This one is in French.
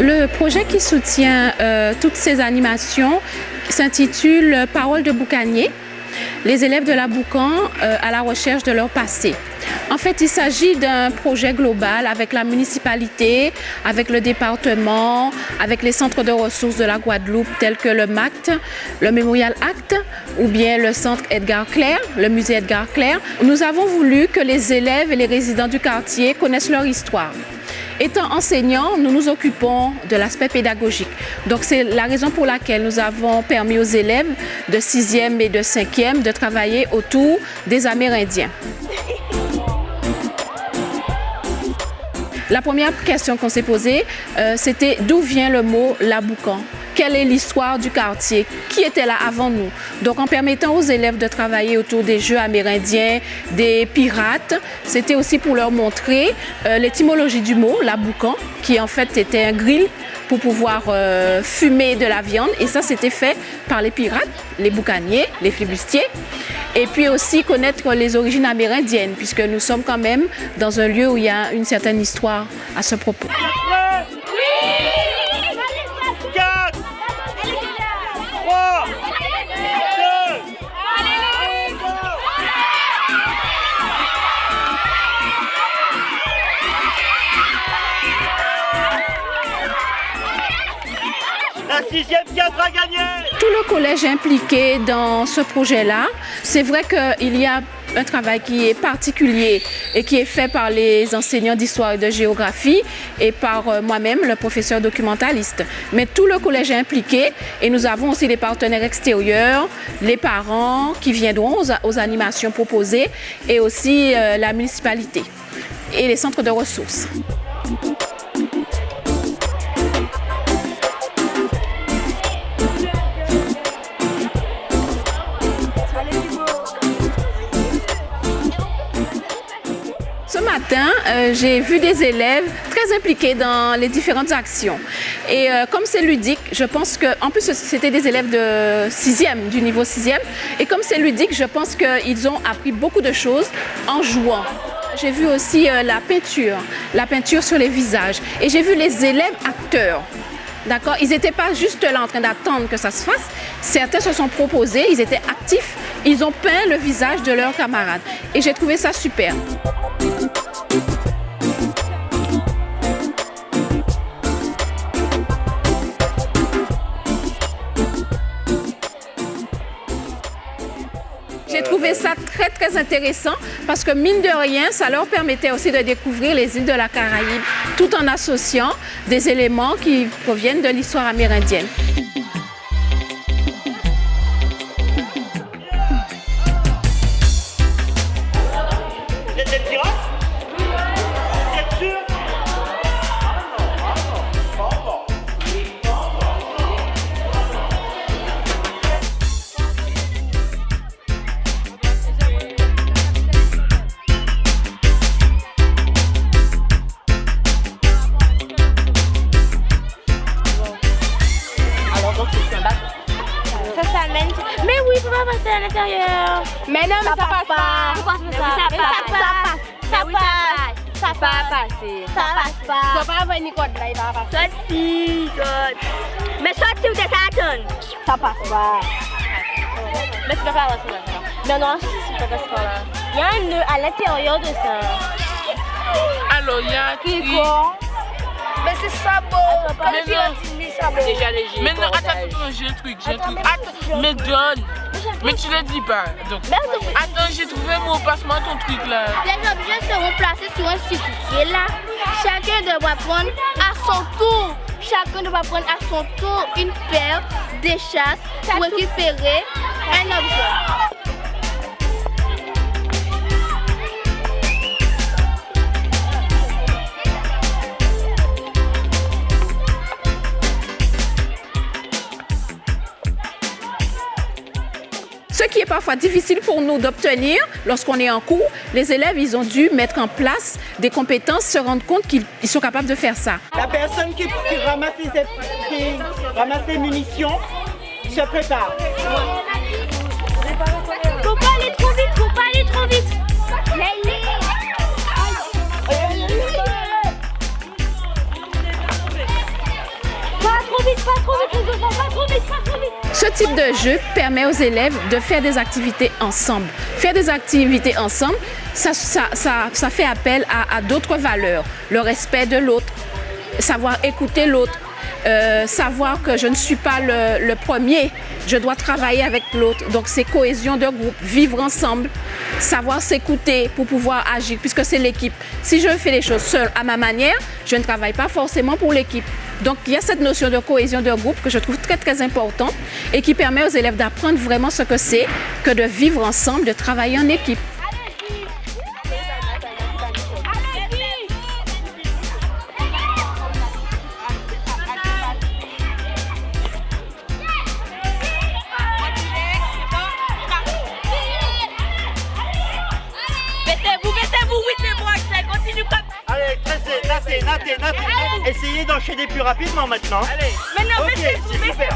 Le projet qui soutient toutes ces animations s'intitule « Paroles de boucanier ». Les élèves de la Boucan à la recherche de leur passé. En fait, il s'agit d'un projet global avec la municipalité, avec le département, avec les centres de ressources de la Guadeloupe tels que le MACT, le Memorial Act ou bien le centre Edgar Clair, le musée Edgar Clair. Nous avons voulu que les élèves et les résidents du quartier connaissent leur histoire. Étant enseignants, nous nous occupons de l'aspect pédagogique. Donc c'est la raison pour laquelle nous avons permis aux élèves de 6e et de 5e de travailler autour des Amérindiens. La première question qu'on s'est posée, c'était d'où vient le mot la Boucan? Quelle est l'histoire du quartier? Qui était là avant nous? Donc en permettant aux élèves de travailler autour des jeux amérindiens, des pirates, c'était aussi pour leur montrer l'étymologie du mot, la Boucan, qui en fait était un grill pour pouvoir fumer de la viande. Et ça, c'était fait par les pirates, les boucaniers, les flibustiers. Et puis aussi connaître les origines amérindiennes, puisque nous sommes quand même dans un lieu où il y a une certaine histoire à ce propos. La 6e 4 a gagné! Tout le collège est impliqué dans ce projet-là. C'est vrai qu'il y a un travail qui est particulier et qui est fait par les enseignants d'histoire et de géographie et par moi-même, le professeur documentaliste. Mais tout le collège est impliqué et nous avons aussi les partenaires extérieurs, les parents qui viendront aux animations proposées et aussi la municipalité et les centres de ressources. Ce matin, j'ai vu des élèves très impliqués dans les différentes actions. Et comme c'est ludique, je pense que, en plus c'était des élèves de 6e, du niveau 6e, et comme c'est ludique, je pense qu'ils ont appris beaucoup de choses en jouant. J'ai vu aussi la peinture sur les visages, et j'ai vu les élèves acteurs. D'accord? Ils n'étaient pas juste là en train d'attendre que ça se fasse. Certains se sont proposés, ils étaient actifs, ils ont peint le visage de leurs camarades. Et j'ai trouvé ça super. J'ai trouvé ça très intéressant parce que mine de rien, ça leur permettait aussi de découvrir les îles de la Caraïbe tout en associant des éléments qui proviennent de l'histoire amérindienne. Vous êtes des pirates? Vous êtes sûrs? Mais oui, il faut pas passer à l'intérieur. Mais non, mais ça passe pas. Pourquoi ça passe? Ça passe. Ça passe pas. Ça passe pas. Nicole, là, il va passer. Mais soit tu t'attends. Ça passe pas. Mais tu peux faire ça. Non, tu peux pas faire là. Il y a un nœud à l'intérieur de ça. Alors, il y a un truc. Mais c'est sabot. Mais non. Déjà léger. Mais non, attends, j'ai un truc. Attends, mais donne. Mais tu le dis pas. Donc, attends, j'ai trouvé mon passe-moi ton truc là. Les objets seront placés sur un circuit qui est là. Chacun devra prendre à son tour. Chacun devra prendre à son tour une paire d'échasses pour récupérer un objet. Ce qui est parfois difficile pour nous d'obtenir lorsqu'on est en cours, les élèves, ils ont dû mettre en place des compétences, se rendre compte qu'ils sont capables de faire ça. La personne qui ramasse les munitions se prépare. Faut pas aller trop vite, faut pas aller trop vite. Pas trop vite les enfants, pas trop vite, pas trop vite. Ce type de jeu permet aux élèves de faire des activités ensemble. Faire des activités ensemble, ça fait appel à d'autres valeurs. Le respect de l'autre, savoir écouter l'autre, savoir que je ne suis pas le premier, je dois travailler avec l'autre. Donc c'est cohésion de groupe, vivre ensemble, savoir s'écouter pour pouvoir agir, puisque c'est l'équipe. Si je fais les choses seule à ma manière, je ne travaille pas forcément pour l'équipe. Donc il y a cette notion de cohésion de groupe que je trouve très très importante et qui permet aux élèves d'apprendre vraiment ce que c'est que de vivre ensemble, de travailler en équipe. Nathalie, essayez d'enchaîner plus rapidement maintenant. Allez. Maintenant, ok, c'est super.